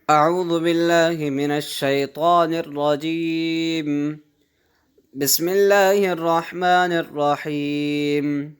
أعوذ بالله من الشيطان الرجيم. بسم الله الرحمن الرحيم.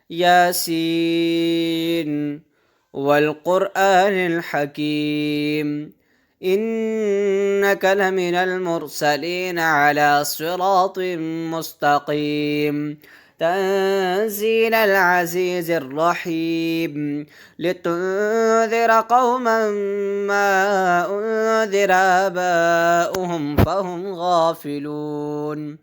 ياسين والقرآن الحكيم، إنك لمن المرسلين على صراط مستقيم. تنزيل العزيز الرحيم، لتنذر قوما ما أنذر آباؤهم فهم غافلون.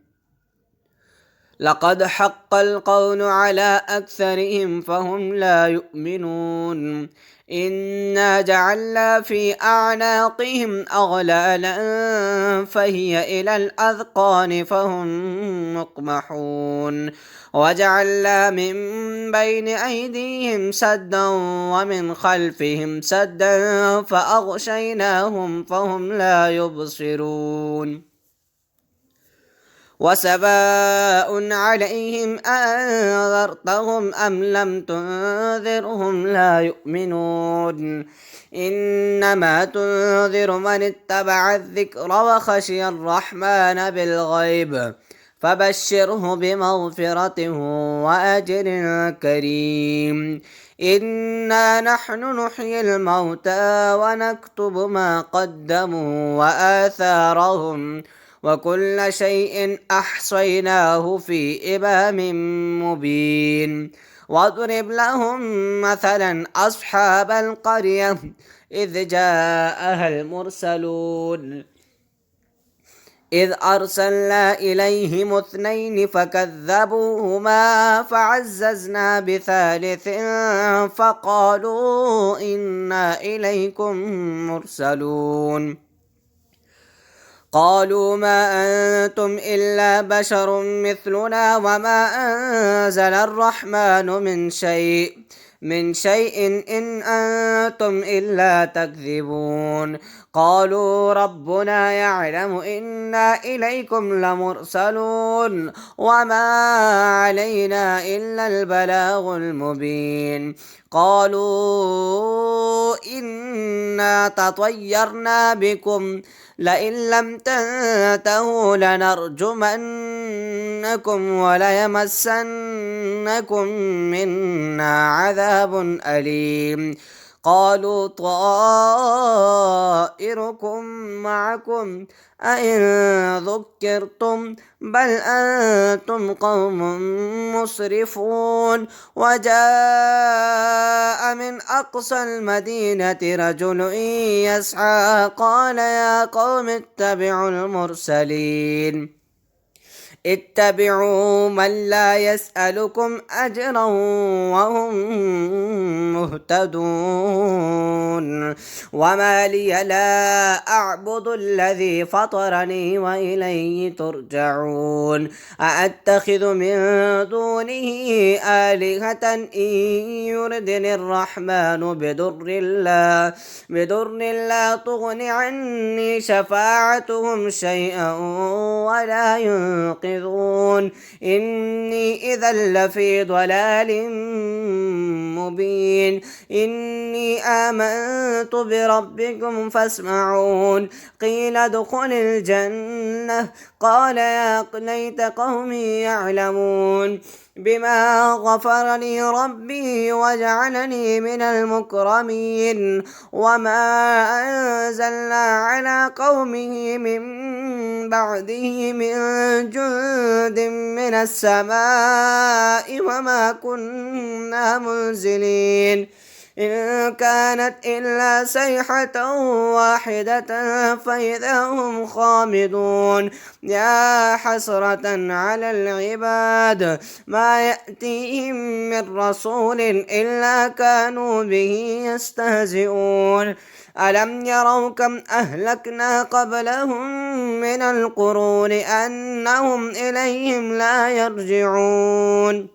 لقد حق القول على أكثرهم فهم لا يؤمنون. إنا جعلنا في أعناقهم أغلالا فهي إلى الأذقان فهم مقمحون. وجعلنا من بين أيديهم سدا ومن خلفهم سدا فأغشيناهم فهم لا يبصرون. وسواء عليهم أنذرتهم أم لم تنذرهم لا يؤمنون. إنما تنذر من اتبع الذكر وخشي الرحمن بالغيب، فبشره بمغفرة وأجر كريم. إنا نحن نحيي الموتى ونكتب ما قدموا وآثارهم، وكل شيء أحصيناه في إمام مبين. واضرب لهم مثلا أصحاب القرية إذ جاءها المرسلون، إذ أرسلنا إليهم اثنين فكذبوهما فعززنا بثالث فقالوا إنا إليكم مرسلون. قالوا ما أنتم إلا بشر مثلنا وما أنزل الرحمن من شيء إن أنتم إلا تكذبون. قالوا ربنا يعلم إنا إليكم لمرسلون وما علينا إلا البلاغ المبين. قالوا إنا تطيرنا بكم لئن لم تنتهوا لنرجمنكم وليمسنكم منا عذاب أليم. قالوا طائركم معكم أئن ذكرتم بل أنتم قوم مسرفون. وجاء من أقصى المدينة رجل يسعى قال يا قوم اتبعوا المرسلين، اتبعوا من لا يسألكم أجرا وهم مهتدون. وما لي لا أعبد الذي فطرني وإليه ترجعون. أأتخذ من دونه آلهة إن يردني الرحمن بضر لا تغن عني شفاعتهم شيئا ولا ينقذون. إني إذا لفي ضلال مبين. إني آمنت بربكم فاسمعون. قيل ادخل الجنة قال يا ليت قومي يعلمون بما غفر لي ربي وجعلني من المكرمين. وما أنزلنا على قومه من بعده من جند من السماء وما كنا منزلين، إن كانت إلا صيحة واحدة فإذا هم خامدون. يا حسرة على العباد ما يأتيهم من رسول إلا كانوا به يستهزئون. ألم يروا كم أهلكنا قبلهم من القرون أنهم إليهم لا يرجعون.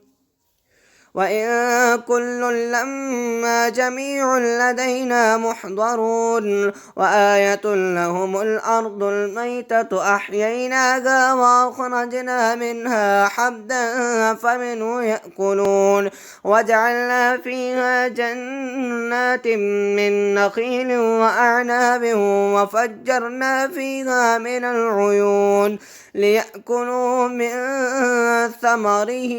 وإن كل لما جميع لدينا محضرون وآية لهم الأرض الميتة أحييناها وأخرجنا منها حبا فمنه يأكلون وجعلنا فيها جنات من نخيل وأعناب وفجرنا فيها من العيون ليأكلوا من ثمره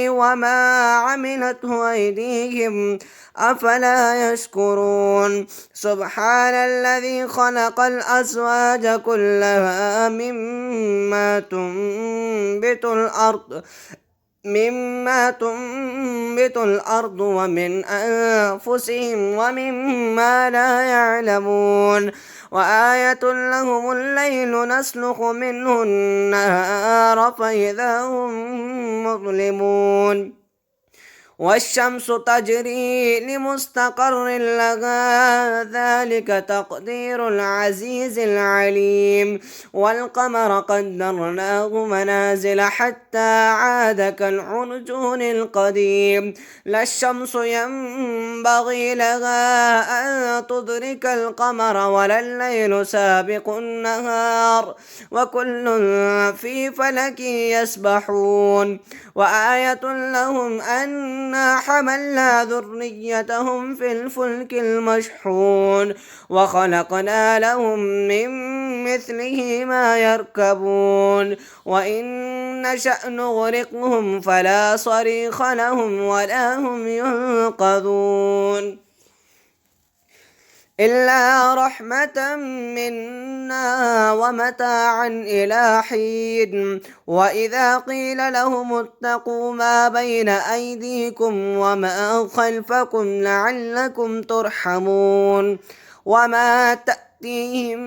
وما عملته أيديهم أفلا يشكرون سبحان الذي خلق الأزواج كلها مما تنبت الأرض ومن أنفسهم ومما لا يعلمون وآية لهم الليل نسلخ منه النهار فإذا هم مظلمون والشمس تجري لمستقر لها ذلك تقدير العزيز العليم والقمر قدرناه منازل حتى عاد كالعرجون القديم لا الشمس ينبغي لها أن تدرك القمر ولا الليل سابق النهار وكل في فلك يسبحون وآية لهم أنا حملنا ذريتهم في الفلك المشحون وخلقنا لهم من مثله ما يركبون وإن نشأ نغرقهم فلا صريخ لهم ولا هم ينقذون إلا رحمة منا ومتاعا إلى حين وإذا قيل لهم اتقوا ما بين أيديكم وما خلفكم لعلكم ترحمون وما تأتيهم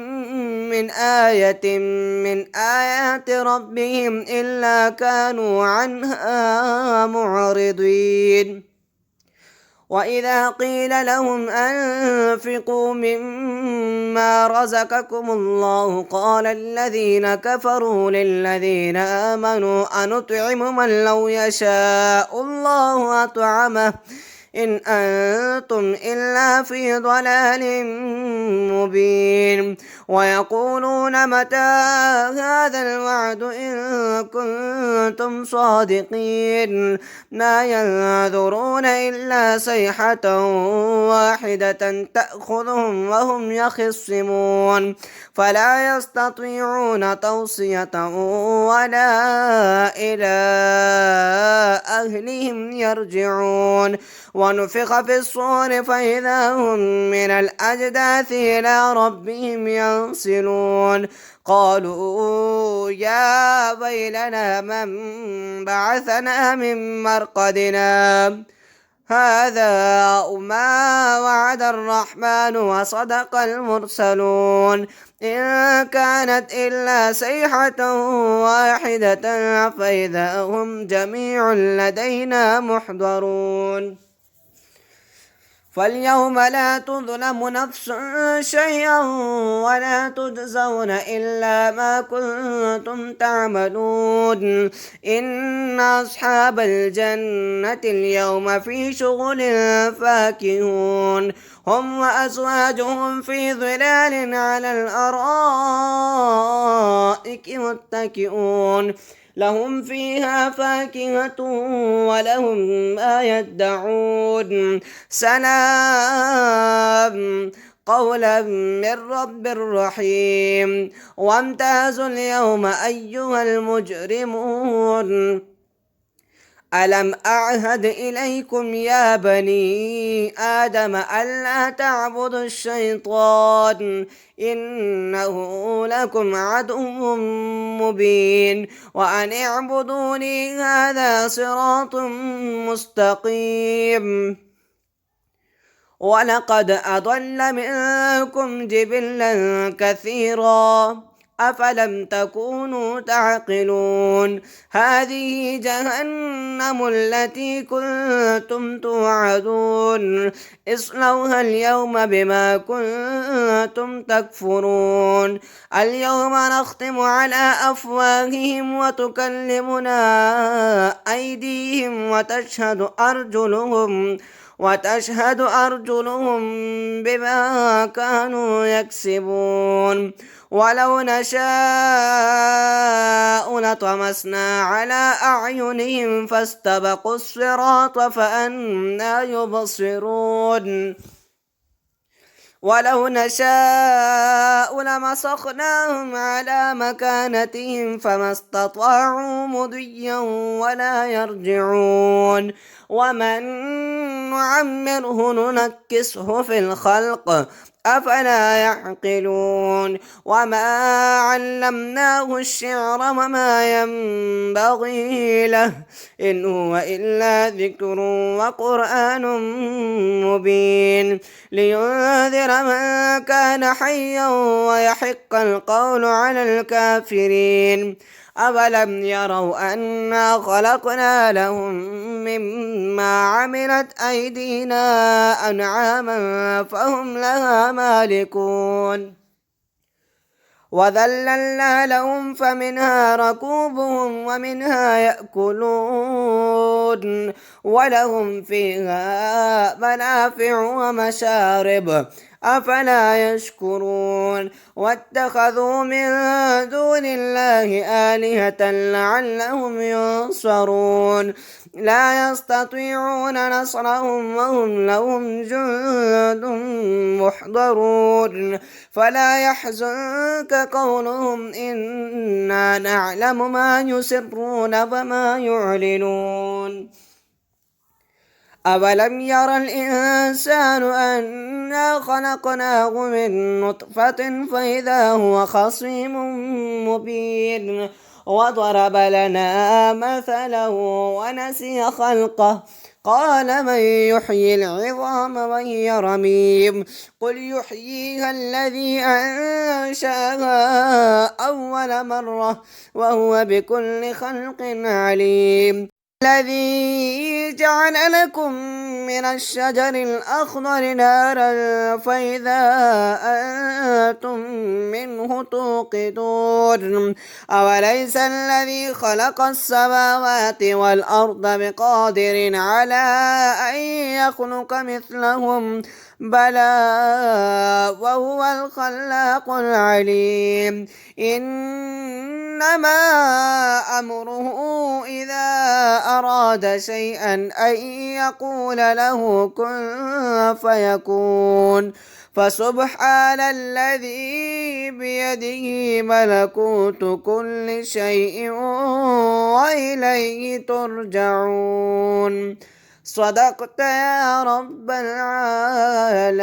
من آية من آيات ربهم إلا كانوا عنها معرضين وإذا قيل لهم أنفقوا مما رزقكم الله قال الذين كفروا للذين آمنوا أنطعم من لو يشاء الله أطعمه إن أنتم إلا في ضلال مبين ويقولون متى هذا الوعد إن كنتم صادقين ما ينظرون إلا صيحة واحدة تأخذهم وهم يخصمون فلا يستطيعون توصية ولا إلى أهلهم يرجعون ونفخ في الصور فإذا هم من الأجداث إلى ربهم ينسلون قالوا يا ويلنا من بعثنا من مرقدنا هذا ما وعد الرحمن وصدق المرسلون إن كانت إلا صيحة واحدة فإذا هم جميع لدينا محضرون فاليوم لا تظلم نفس شيئا ولا تجزون إلا ما كنتم تعملون إن أصحاب الجنة اليوم في شغل فاكهون هم وأزواجهم في ظلال على الأرائك متكئون لهم فيها فاكهة ولهم ما يدعون سلام قولا من رب رحيم وامتازوا اليوم أيها المجرمون ألم أعهد إليكم يا بني آدم ألا تعبدوا الشيطان إنه لكم عدو مبين وأن اعبدوني هذا صراط مستقيم ولقد أضل منكم جبلا كثيرا أفلم تكونوا تعقلون هذه جهنم التي كنتم توعدون اصلوها اليوم بما كنتم تكفرون اليوم نختم على أفواههم وتكلمنا أيديهم وتشهد أرجلهم بما كانوا يكسبون ولو نشاء لطمسنا على أعينهم فاستبقوا الصراط فأنى يبصرون ولو نشاء لمسخناهم على مكانتهم فما استطاعوا مضيا ولا يرجعون ومن نعمره ننكسه في الخلق أفلا يعقلون وما علمناه الشعر وما ينبغي له إن هو إلا ذكر وقرآن مبين لينذر من كان حيا ويحق القول على الكافرين أولم يروا أنا خلقنا لهم مما عملت أيدينا أنعاما فهم لها مالكون وذللنا لهم فمنها ركوبهم ومنها يأكلون ولهم فيها منافع ومشارب أفلا يشكرون واتخذوا من دون الله آلهة لعلهم ينصرون لا يستطيعون نصرهم وهم لهم جند محضرون فلا يحزنك قولهم إنا نعلم ما يسرون وما يعلنون أولم ير الإنسان أنا خلقناه من نطفة فإذا هو خصيم مبين وضرب لنا مثلا ونسي خلقه قال من يحيي العظام وهي رميم قل يحييها الذي أنشأها أول مرة وهو بكل خلق عليم الذي جعل لكم من الشجر الأخضر نارا فإذا أنتم منه توقدون أوليس الذي خلق السماوات والأرض بقادر على أن يخلق مثلهم بلى وهو الخلاق العليم إنما أمره إذا أراد شيئا أن يقول له كن فيكون فسبحان الذي بيده ملكوت كل شيء وإليه ترجعون صدقت يا رب العالمين.